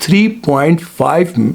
3.5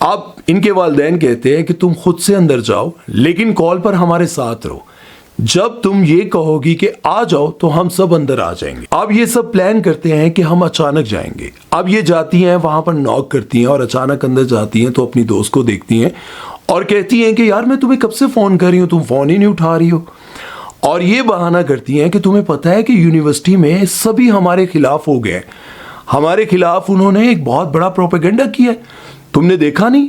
اب ان کے والدین کہتے ہیں کہ تم خود سے اندر جاؤ لیکن کال پر ہمارے ساتھ رہو، جب تم یہ کہو گی کہ آ جاؤ تو ہم سب اندر آ جائیں گے۔ اب یہ سب پلان کرتے ہیں کہ ہم اچانک جائیں گے۔ اب یہ جاتی ہیں وہاں پر ناک کرتی ہیں اور اچانک اندر جاتی ہیں تو اپنی دوست کو دیکھتی ہیں اور کہتی ہیں کہ یار میں تمہیں کب سے فون کر رہی ہوں، تم فون ہی نہیں اٹھا رہی ہو، اور یہ بہانہ کرتی ہیں کہ تمہیں پتہ ہے کہ یونیورسٹی میں سبھی ہمارے خلاف ہو گئے، ہمارے خلاف انہوں نے ایک بہت بڑا پروپیگنڈا کیا ہے، تم نے دیکھا نہیں؟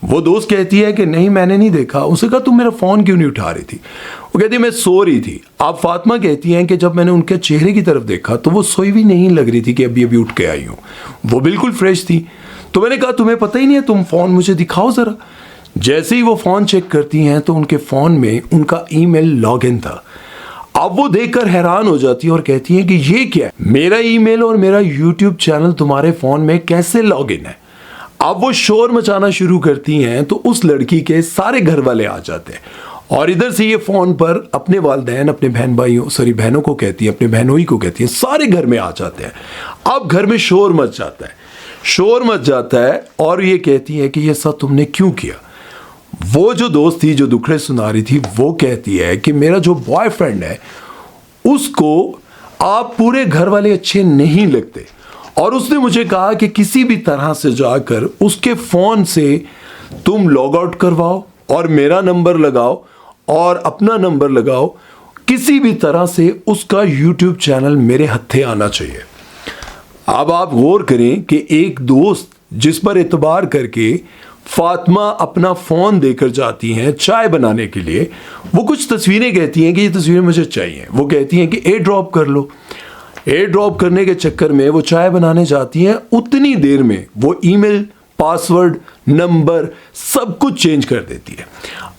وہ دوست کہتی ہے کہ نہیں میں نے نہیں دیکھا۔ اسے کہا تم میرا فون کیوں نہیں اٹھا رہی تھی؟ وہ کہتی ہے میں سو رہی تھی۔ آپ فاطمہ کہتی ہیں کہ جب میں نے ان کے چہرے کی طرف دیکھا تو وہ سوئی بھی نہیں لگ رہی تھی کہ ابھی ابھی اٹھ کے آئی ہوں، وہ بالکل فریش تھی۔ تو میں نے کہا تمہیں پتہ ہی نہیں ہے، تم فون مجھے دکھاؤ ذرا۔ جیسے ہی وہ فون چیک کرتی ہیں تو ان کے فون میں ان کا ای میل لاگ ان تھا۔ اب وہ دیکھ کر حیران ہو جاتی ہے اور کہتی ہیں کہ یہ کیا ہے، میرا ای میل اور میرا یوٹیوب چینل تمہارے فون میں کیسے لاگ ان ہے؟ اب وہ شور مچانا شروع کرتی ہیں تو اس لڑکی کے سارے گھر والے آ جاتے ہیں اور ادھر سے یہ فون پر اپنے والدین اپنے بہنوں کو کہتی ہیں، اپنے بہنوئی کو کہتی ہیں، سارے گھر میں آ جاتے ہیں۔ اب گھر میں شور مچ جاتا ہے اور یہ کہتی ہے کہ یہ سب تم نے کیوں کیا؟ وہ جو دوست تھی جو دکھڑے سنا رہی تھی وہ کہتی ہے کہ میرا جو بوائے فرینڈ ہے اس کو آپ پورے گھر والے اچھے نہیں لگتے، اور اس نے مجھے کہا کہ کسی بھی طرح سے جا کر اس کے فون سے تم لاگ آؤٹ کرواؤ اور میرا نمبر لگاؤ اور اپنا نمبر لگاؤ، کسی بھی طرح سے اس کا یوٹیوب چینل میرے ہتھے آنا چاہیے۔ اب آپ غور کریں کہ ایک دوست جس پر اعتبار کر کے فاطمہ اپنا فون دے کر جاتی ہیں چائے بنانے کے لیے، وہ کچھ تصویریں کہتی ہیں کہ یہ تصویریں مجھے چاہیے، وہ کہتی ہیں کہ ایئر ڈراپ کر لو۔ ایئر ڈراپ کرنے کے چکر میں وہ چائے بنانے جاتی ہیں، اتنی دیر میں وہ ای میل، پاسورڈ، نمبر سب کچھ چینج کر دیتی ہے۔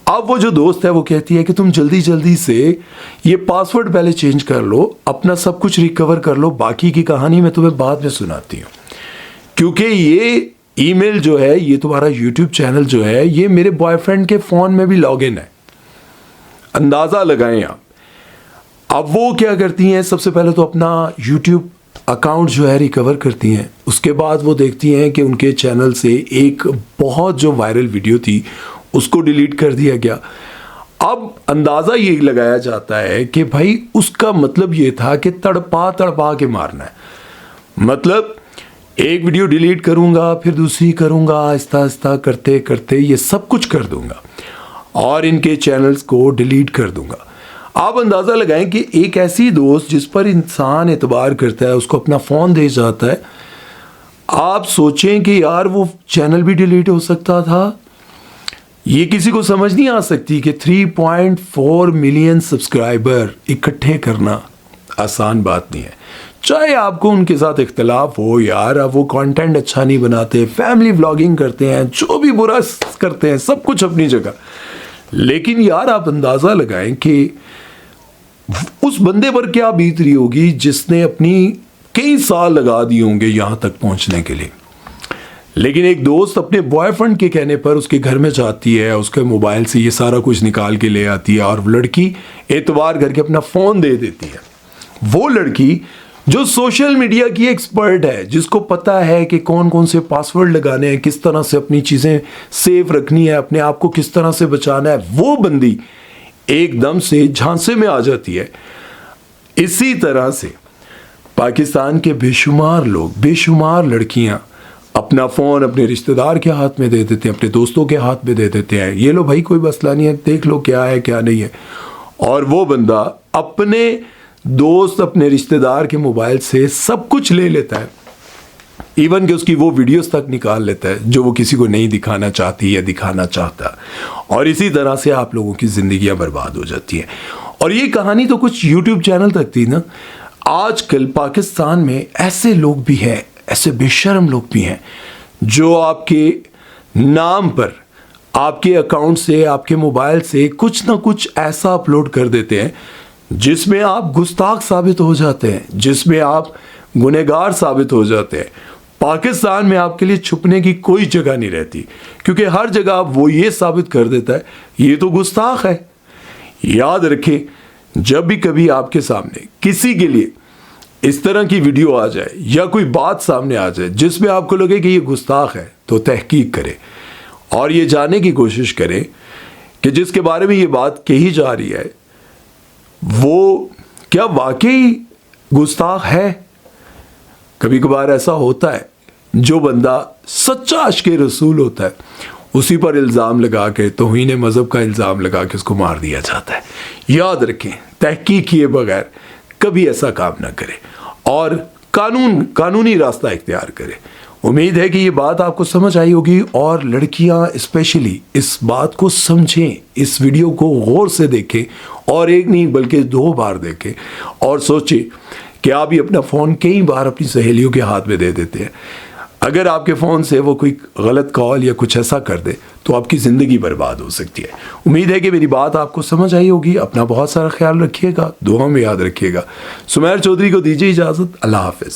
اب وہ جو دوست ہے وہ کہتی ہے کہ تم جلدی سے یہ پاسورڈ پہلے چینج کر لو، اپنا سب کچھ ریکور کر لو، باقی کی کہانی میں تمہیں بعد میں سناتی ہوں، کیونکہ یہ ای میل جو ہے، یہ تمہارا یوٹیوب چینل جو ہے، یہ میرے بوائے فرینڈ کے فون میں بھی لاگ ان ہے۔ اندازہ لگائیں آپ۔ اب وہ کیا کرتی ہیں، سب سے پہلے تو اپنا یوٹیوب اکاؤنٹ جو ہے ریکور کرتی ہیں، اس کے بعد وہ دیکھتی ہیں کہ ان کے چینل سے ایک بہت جو وائرل ویڈیو تھی اس کو ڈیلیٹ کر دیا گیا۔ اب اندازہ یہ لگایا جاتا ہے کہ بھائی اس کا مطلب یہ تھا کہ تڑپا کے مارنا ہے، مطلب ایک ویڈیو ڈیلیٹ کروں گا پھر دوسری کروں گا، آہستہ کرتے یہ سب کچھ کر دوں گا اور ان کے چینلز کو ڈیلیٹ کر دوں گا۔ آپ اندازہ لگائیں کہ ایک ایسی دوست جس پر انسان اعتبار کرتا ہے اس کو اپنا فون دے جاتا ہے، آپ سوچیں کہ یار وہ چینل بھی ڈیلیٹ ہو سکتا تھا۔ یہ کسی کو سمجھ نہیں آ سکتی کہ 3.4 ملین سبسکرائبر اکٹھے کرنا آسان بات نہیں ہے، چاہے آپ کو ان کے ساتھ اختلاف ہو، یار اب وہ کانٹینٹ اچھا نہیں بناتے، فیملی ولاگنگ کرتے ہیں، جو بھی برا کرتے ہیں، سب کچھ اپنی جگہ، لیکن یار آپ اندازہ لگائیں کہ اس بندے پر کیا بیت رہی ہوگی جس نے اپنی کئی سال لگا دیے ہوں گے یہاں تک پہنچنے کے لیے۔ لیکن ایک دوست اپنے بوائے فرینڈ کے کہنے پر اس کے گھر میں جاتی ہے، اس کے موبائل سے یہ سارا کچھ نکال کے لے آتی ہے اور لڑکی اعتبار کر کے اپنا فون دے دیتی ہے۔ وہ لڑکی جو سوشل میڈیا کی ایکسپرٹ ہے، جس کو پتہ ہے کہ کون سے پاسورڈ لگانے ہیں، کس طرح سے اپنی چیزیں سیف رکھنی ہے، اپنے آپ کو کس طرح سے بچانا ہے، وہ بندی ایک دم سے جھانسے میں آ جاتی ہے۔ اسی طرح سے پاکستان کے بے شمار لوگ، بے شمار لڑکیاں اپنا فون اپنے رشتہ دار کے ہاتھ میں دے دیتے ہیں، اپنے دوستوں کے ہاتھ میں دے دیتے ہیں، یہ لو بھائی کوئی مسئلہ نہیں ہے، دیکھ لو کیا ہے کیا نہیں ہے، اور وہ بندہ اپنے دوست اپنے رشتہ دار کے موبائل سے سب کچھ لے لیتا ہے، ایون کہ اس کی وہ ویڈیوز تک نکال لیتا ہے جو وہ کسی کو نہیں دکھانا چاہتی یا دکھانا چاہتا، اور اسی طرح سے آپ لوگوں کی زندگیاں برباد ہو جاتی ہیں۔ اور یہ کہانی تو کچھ یوٹیوب چینل تک تھی نا، آج کل پاکستان میں ایسے لوگ بھی ہیں، ایسے بے شرم لوگ بھی ہیں جو آپ کے نام پر آپ کے اکاؤنٹ سے، آپ کے موبائل سے کچھ نہ کچھ ایسا اپلوڈ کر دیتے ہیں جس میں آپ گستاخ ثابت ہو جاتے ہیں، جس میں آپ گنہگار ثابت ہو جاتے ہیں۔ پاکستان میں آپ کے لیے چھپنے کی کوئی جگہ نہیں رہتی، کیونکہ ہر جگہ وہ یہ ثابت کر دیتا ہے یہ تو گستاخ ہے۔ یاد رکھیں، جب بھی کبھی آپ کے سامنے کسی کے لیے اس طرح کی ویڈیو آ جائے یا کوئی بات سامنے آ جائے جس میں آپ کو لگے کہ یہ گستاخ ہے، تو تحقیق کرے، اور یہ جاننے کی کوشش کریں کہ جس کے بارے میں یہ بات کہی جا رہی ہے وہ کیا واقعی گستاخ ہے. کبھی کبھار ایسا ہوتا ہے جو بندہ سچا عاشق رسول ہوتا ہے اسی پر الزام لگا کے توہین مذہب کا الزام لگا کے اس کو مار دیا جاتا ہے. یاد رکھیں تحقیق کیے بغیر کبھی ایسا کام نہ کریں اور قانونی راستہ اختیار کریں. امید ہے کہ یہ بات آپ کو سمجھ آئی ہوگی اور لڑکیاں اسپیشلی اس بات کو سمجھیں, اس ویڈیو کو غور سے دیکھیں اور ایک نہیں بلکہ 2 بار دیکھیں اور سوچیں کہ آپ یہ اپنا فون کئی بار اپنی سہیلیوں کے ہاتھ میں دے دیتے ہیں. اگر آپ کے فون سے وہ کوئی غلط کال یا کچھ ایسا کر دے تو آپ کی زندگی برباد ہو سکتی ہے. امید ہے کہ میری بات آپ کو سمجھ آئی ہوگی. اپنا بہت سارا خیال رکھیے گا, دعا میں یاد رکھیے گا. سمیر چودھری کو دیجیے اجازت. اللہ حافظ.